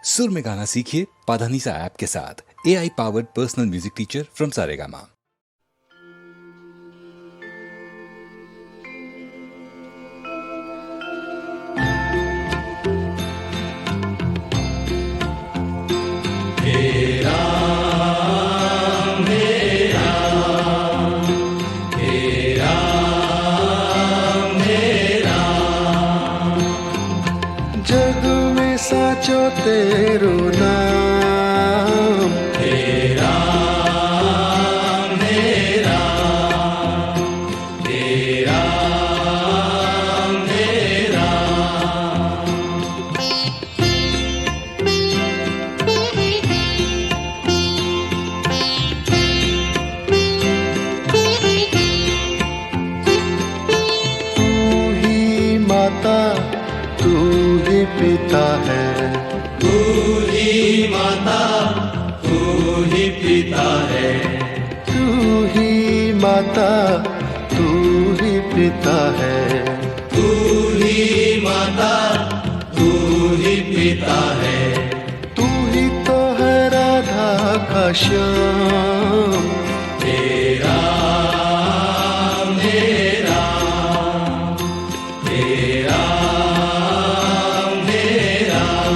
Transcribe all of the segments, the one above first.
सुर में गाना सीखिए पाधानीसा ऐप के साथ। AI powered personal music teacher from Saregama. जग में साचो तेरो नाम, हे राम, हे राम, हे राम, हे राम। तू ही माता, तू ही पिता है, तू ही माता, तू ही पिता है, तू ही माता, तू ही पिता है, तू ही माता, तू ही पिता है, तू ही तो है राधा का श्याम, हे राम, हे राम, हे राम, हे राम।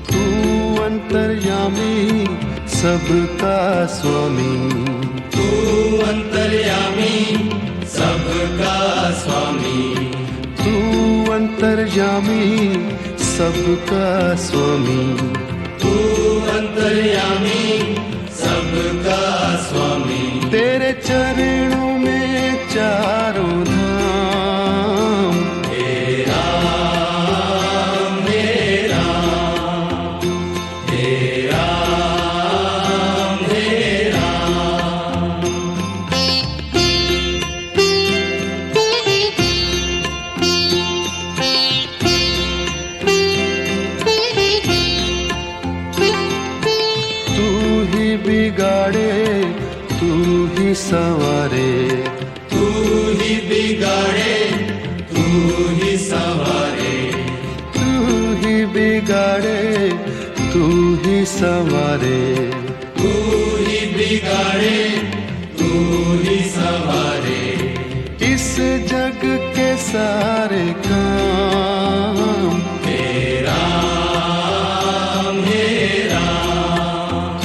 तू अंतर्यामी सबका स्वामी, तू अंतर्यामी सबका स्वामी, तू अंतर्यामी सबका स्वामी, तू अंतर्यामी सबका स्वामी। तेरे चरणों में चारों धाम, हे राम, हे राम, हे राम, हे राम। तू ही बिगाड़े, तू ही संवारे, तू ही बिगाड़े, तू ही संवारे, तू ही बिगाड़े, तू ही संवारे, तू ही बिगाड़े, तू ही संवारे। इस जग के सारे काम, हे राम, हे राम,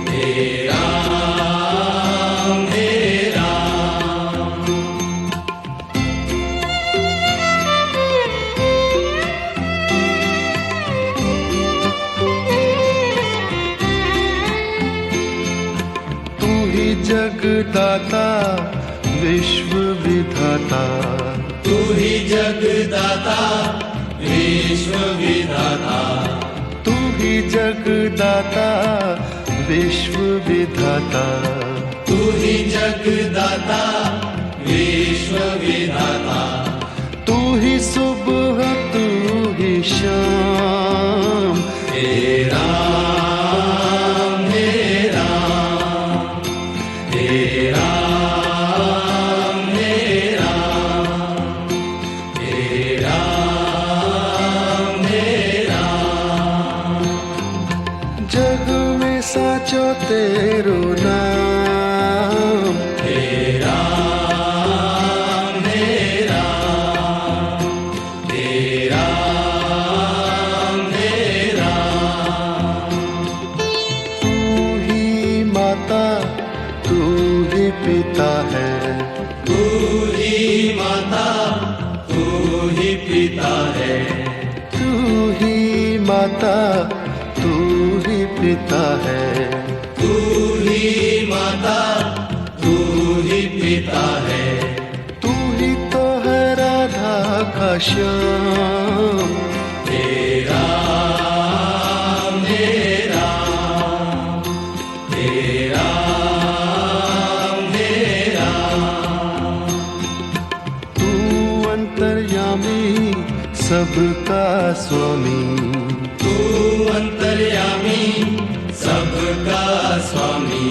हे राम, हे राम। तू ही जगदाता विश्व विधाता, तू ही जगदाता विश्व विधाता, तू ही जगदाता विश्व विधाता, तू ही जगदाता विश्व विधाता। तू ही सुबह, तू ही शाम, हे राम, हे राम, हे राम, हे राम, हे राम, हे राम। जग में साचो तेरो नाम, हे राम, हे राम, हे राम, हे राम। तू ही माता, तू ही पिता है, तू ही माता, तू ही पिता है, तू ही माता, तू ही पिता है, तू ही माता, तू ही पिता है, तू ही तो है राधा का श्याम, हे राम, हे राम, हे राम, हे राम। तू अंतर्यामी सबका स्वामी, तू अंतर्यामी सबका स्वामी,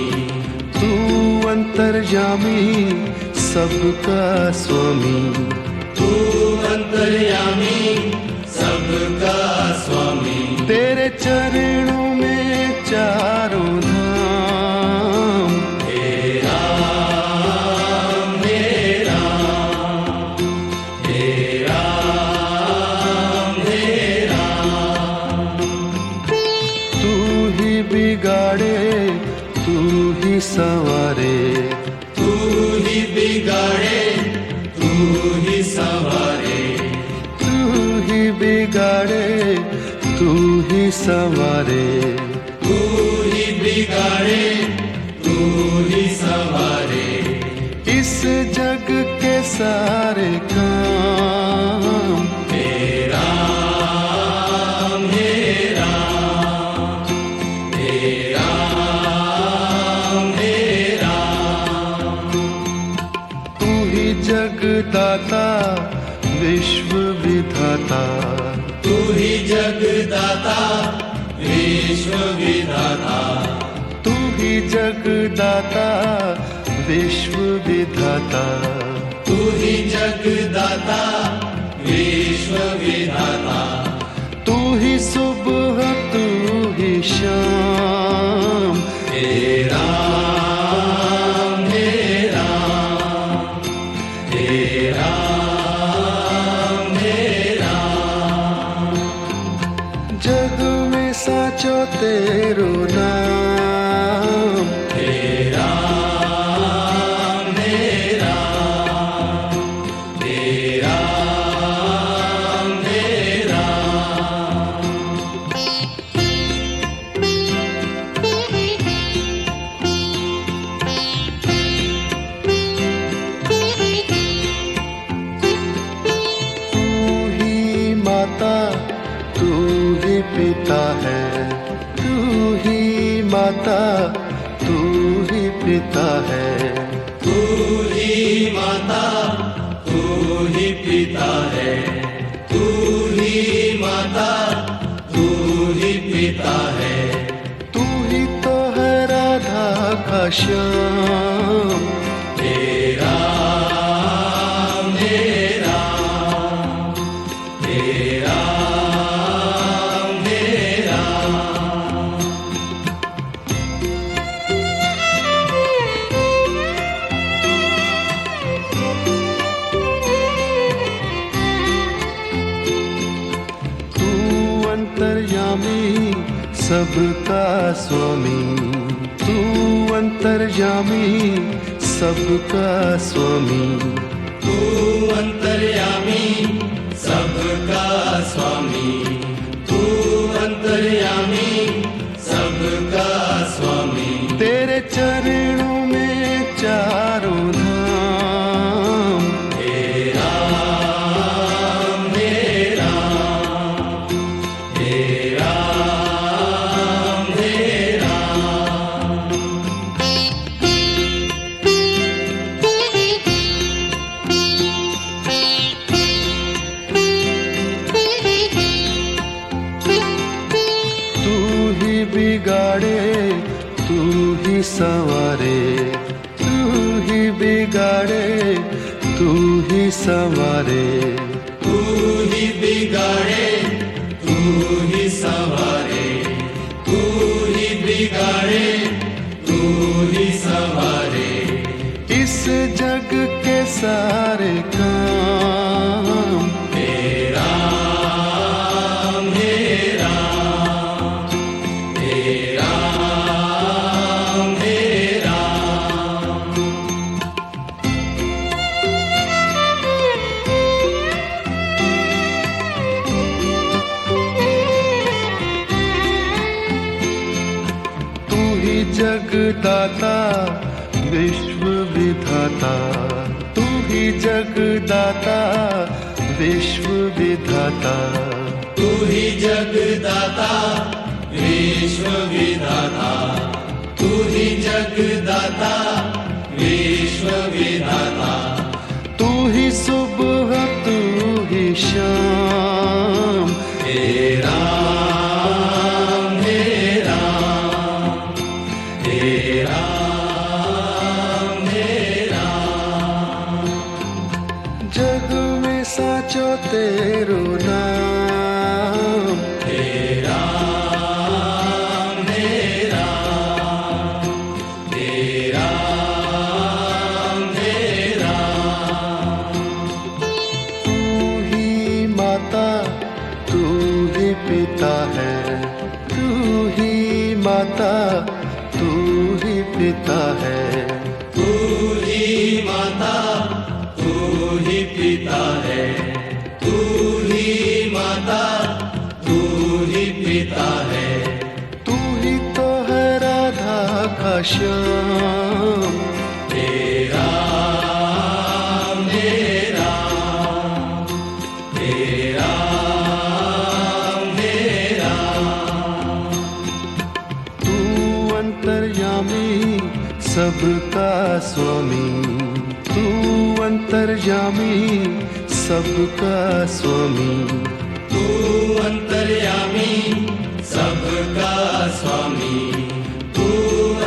तू अंतर्यामी सबका स्वामी, तू अंतर्यामी सबका स्वामी। तेरे चरणों में चारों धाम, हे राम हे राम, हे राम हे राम। तू ही बिगाड़े तू ही संवारे, तू ही बिगाड़े तू ही संवारे, तू ही बिगाड़े तू ही संवारे, तू ही बिगाड़े तू ही संवारे। इस जग के सारे काम, हे राम हे राम, हे राम हे राम। तू ही जगदाता विश्व विधाता, तू ही जगदाता विश्व विधाता, तू ही जगदाता विश्व विधाता, तू ही जगदाता विश्व विधाता। तू ही सुबह तू ही शाम, हे राम हे राम, हे राम हे राम। जग में साचो तेरो नाम, हे राम हे राम, हे राम हे राम। तू ही माता तू ही पिता है, तू ही माता तू ही पिता है, तू ही माता तू ही पिता है, तू ही माता तू ही पिता है। तू ही तो है राधा का श्याम, हे राम हे राम, हे राम हे राम। तू अंतर्यामी सबका स्वामी, तू अंतर्यामी सबका स्वामी, तू अंतर्यामी सबका स्वामी, तू अंतर्यामी सबका स्वामी। तेरे चरणों में चारों धाम, हे राम हे राम, हे राम हे राम। तू ही बिगाड़े तू ही संवारे, तू ही बिगाड़े तू ही संवारे, तू ही बिगाड़े तू ही संवारे, तू ही बिगाड़े तू ही संवारे। इस जग के सारे काम, हे राम हे राम, हे राम हे राम। तू ही जगदाता विश्व विधाता, तू ही जगदाता विश्व विधाता, तू ही जगदाता विश्व विधाता, तू ही जगदाता विश्व विधाता। तू ही सुबह तू ही शाम, हे राम हे राम, हे जग में साचो तेरो नाम, तू ही माता तू ही पिता है, तू ही माता तू ही पिता है, तू ही माता तू ही पिता है, तू ही माता तू ही पिता है, तू ही तो है राधा का श्याम, तेरा मेरा तेरा मेरा, तू अंतर्यामी सबका स्वामी, तू अंतर्यामी सबका स्वामी, तू अंतर्यामी सबका स्वामी, तू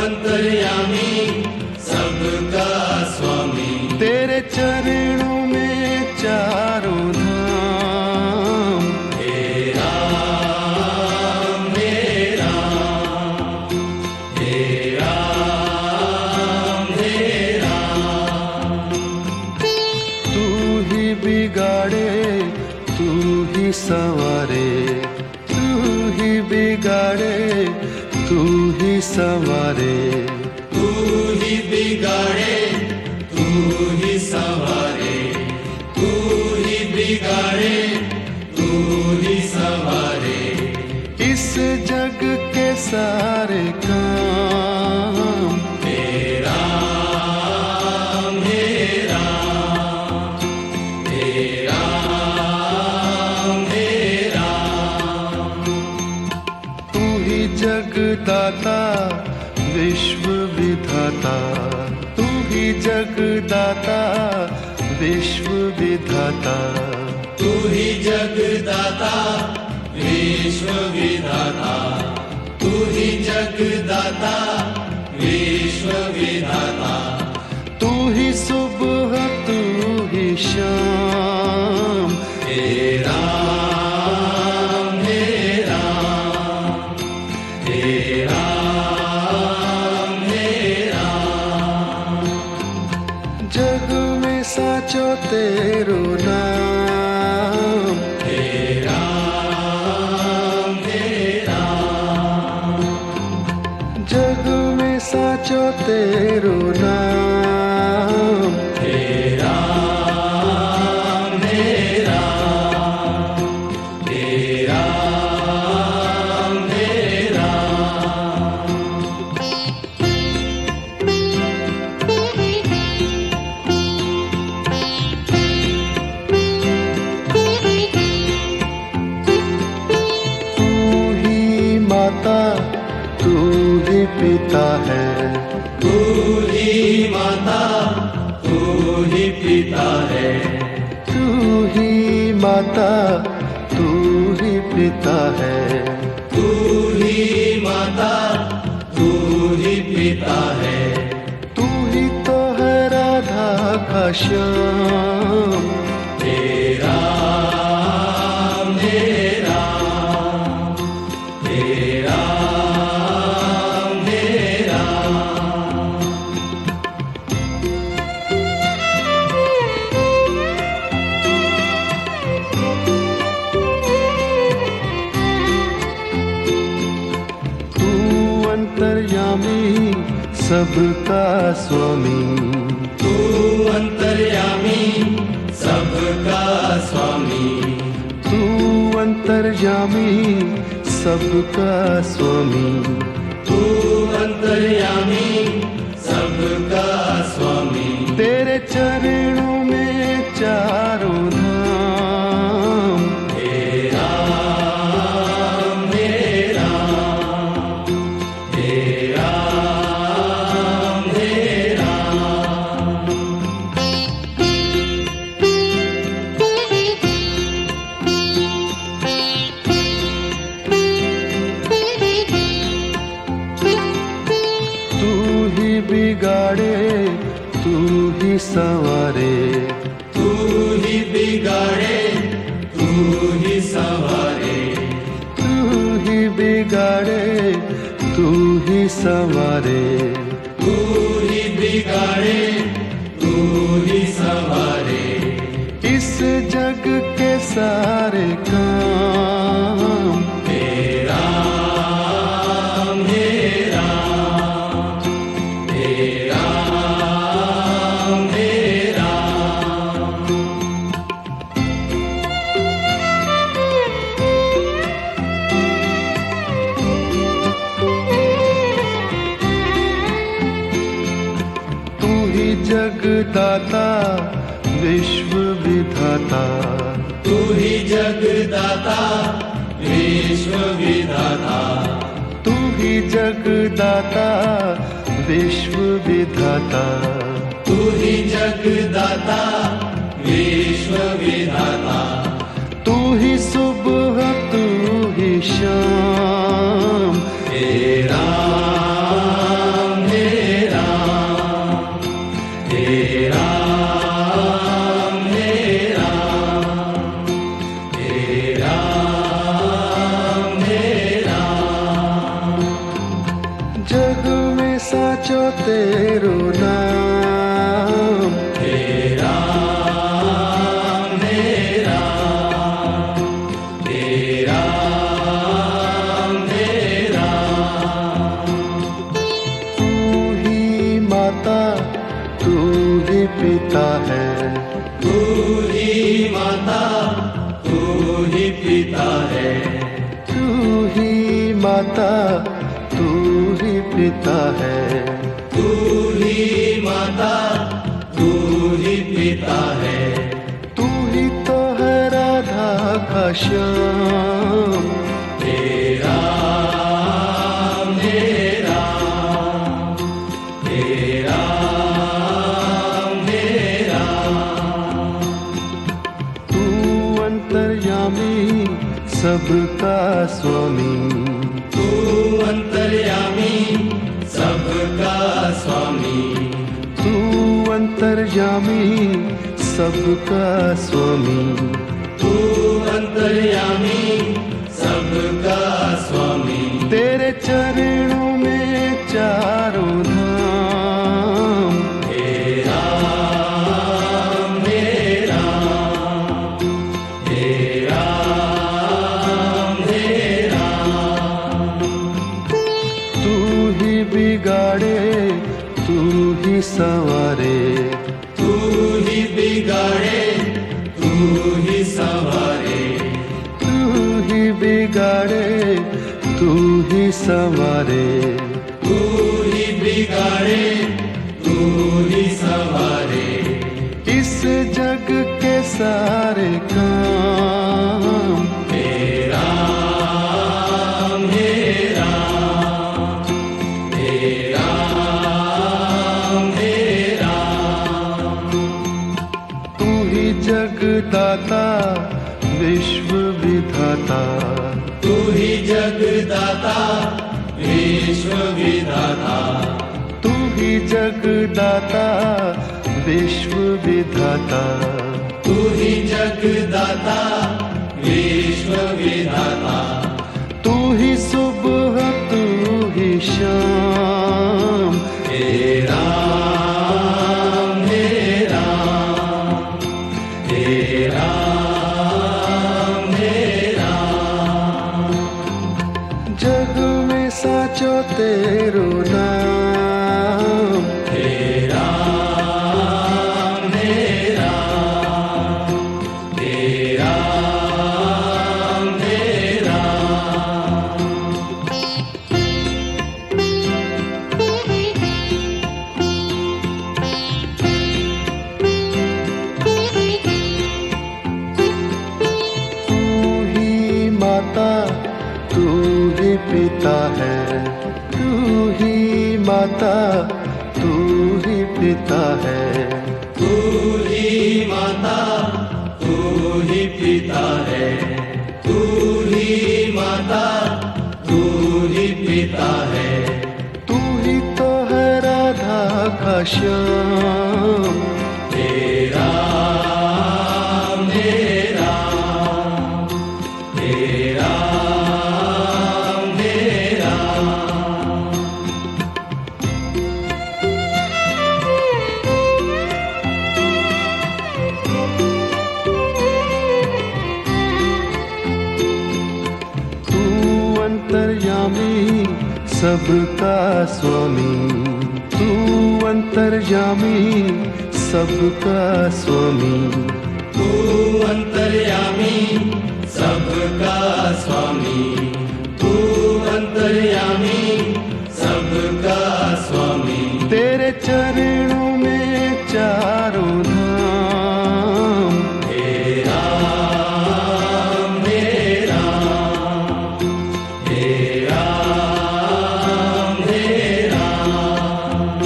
अंतर्यामी सबका स्वामी, तेरे चरणों में चारों धाम, तेरा मेरा तेरा मेरा, तू ही बिगाड़े तू ही संवारे, तू ही बिगाड़े तू ही संवारे, तू ही बिगाड़े तू ही संवारे, तू ही बिगाड़े तू ही संवारे, इस जग के सारे काम, तेरा मेरा तेरा मेरा, तू ही जगदाता विश्व विधाता, तू ही जगदाता विश्व विधाता, तू ही जगदाता विश्व विधाता, तू ही जगदाता विश्व विधाता, तू ही सुबह तू ही शाम, तेरा मेरा तेरा मेरा, जग में साचो तेरो नाम, तेरा मेरा, जग में साचो तेरो नाम, तेरा मेरा तेरा मेरा, तू ही माता तू ही पिता है, तू ही माता तू ही पिता है, तू ही माता तू ही पिता है, तू ही माता तू ही पिता है, तू ही तो है राधा का श्याम, तेरा मेरा तेरा मेरा, तू अंतर्यामी सबका स्वामी, तू अंतर्यामी सबका स्वामी, तू अंतर्यामी सबका स्वामी, तू अंतर्यामी सबका स्वामी, तेरे चरणों में चारों धाम, तेरा मेरा तेरा मेरा, ही बिगाड़े तू ही संवारे, तू ही बिगाड़े तू ही संवारे, तू ही बिगाड़े तू ही संवारे, तू ही बिगाड़े तू ही संवारे। इस जग के सारे काम तेरा मेरा, तेरा मेरा, तू ही जगदाता विश्व विधाता, तू ही जगदाता विश्व विधाता, तू ही जगदाता विश्व विधाता, तू ही जगदाता विश्व विधाता। तू ही सुबह तू ही शाम, तेरा मेरा, तेरा मेरा, तेरा मेरा, जग में साचो तेरो नाम, तेरा मेरा, तेरा मेरा, तू ही माता तू ही पिता है, तू ही माता तू ही पिता है, तू ही माता तू ही पिता है, तू ही माता तू ही पिता है, तू ही तो है राधा का श्याम, तेरा मेरा, तेरा मेरा, तू अंतर्यामी सबका स्वामी, तू अंतर्यामी सबका स्वामी, तू अंतर्यामी सबका स्वामी, तू अंतर्यामी सबका स्वामी। तेरे चरणों में चारों धाम, तेरा मेरा, तेरा मेरा, तू ही बिगाड़े तू ही संवारे, तू ही बिगाड़े तू ही संवारे, तू ही बिगाड़े तू ही संवारे, तू ही बिगाड़े तू ही संवारे। इस जग के सारे काम तेरा मेरा, तेरा मेरा, तू ही जगदाता विश्व विधाता, तू ही जगदाता विश्व विधाता, तू ही जगदाता विश्व विधाता, तू ही जगदाता विश्व विधाता, तू ही सुबह तू ही शाम, तेरा मेरा, तेरा मेरा, जग में साचो तेरो नाम, तेरा मेरा, तेरा मेरा, तू ही माता तू ही पिता है, तू ही माता तू ही पिता है, तू ही माता तू ही पिता है, तू ही माता तू ही पिता है, तू ही तो है राधा राधा श्याम। हे राम हे राम हे राम हे राम। तू अंतर्यामी सबका स्वामी, तू अंतर्यामी सबका स्वामी। तू अंतर्यामी सबका स्वामी, तू अंतर्यामी सबका स्वामी। तेरे चरणों में चारों धाम। हे राम हे राम हे राम हे राम।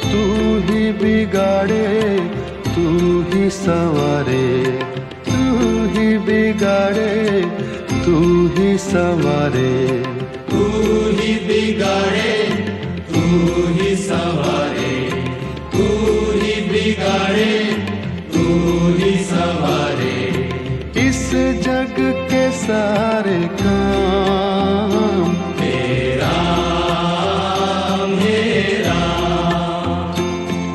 तू ही बिगाड़े तू ही संवारे, तू ही बिगाड़े तू ही संवारे। तू ही बिगाड़े तू ही संवारे, तू ही बिगाड़े तू ही संवारे। इस जग के सारे काम। हे राम हे राम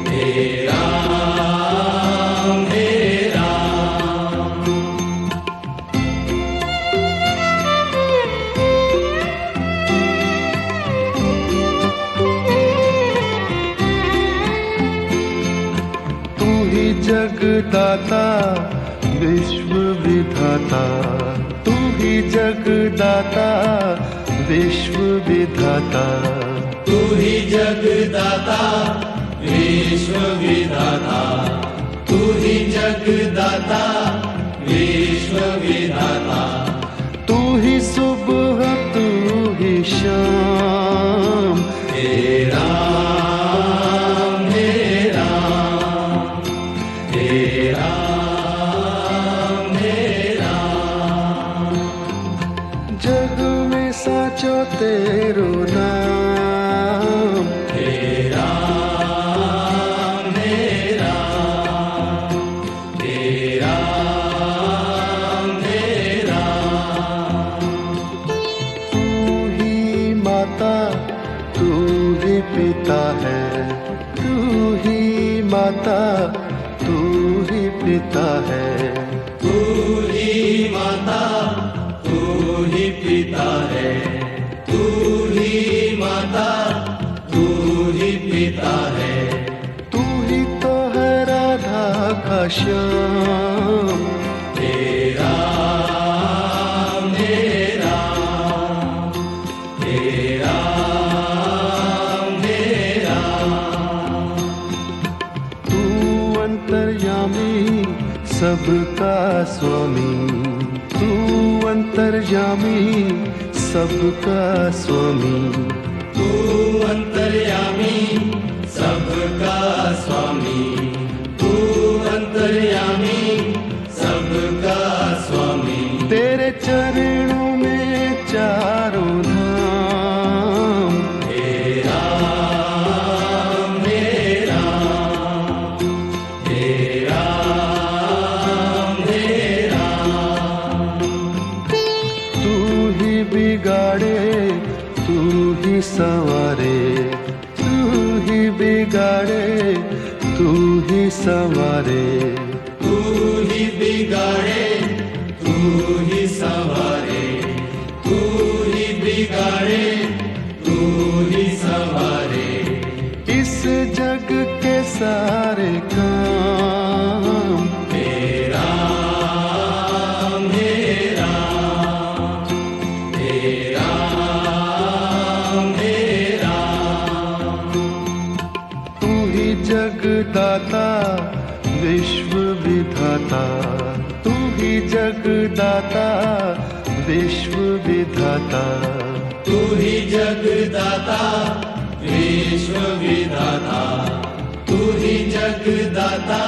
हे राम हे राम। तू ही जगदाता विश्व विधाता, तू ही जगदाता विश्व विधाता। तू ही जगदाता विश्व विधाता, तू ही जगदाता विश्व विधाता। तू ही सुबह तू ही शाम। हे राम हे राम हे राम हे राम। जग में साचो तेरो नाम। हे राम हे राम हे राम हे राम। तू ही माता तू ही पिता है, तू ही माता तू ही पिता है। तू ही माता तू ही पिता है, तू ही माता तू ही पिता है। तू ही तो है राधा का श्याम। हे राम हे राम हे राम हे राम। तू अंतर्यामी सबका स्वामी, तू अंतर्यामी सबका स्वामी। तू अंतर्यामी सबका स्वामी, तू अंतर्यामी सबका स्वामी। तेरे चरणों में चारों धाम। हे राम हे राम हे राम हे राम। तू ही बिगाड़े तू ही संवारे, तू ही बिगाड़े तू ही संवारे। तू ही बिगाड़े तू ही संवारे, तू ही बिगाड़े तू ही संवारे। इस जग के सारे काम। हे राम हे राम हे राम हे राम। तू ही जगदाता विश्व विधाता, तू ही जगदाता विश्व विधाता। तू ही जगदाता विश्व विधाता, तू ही जगदाता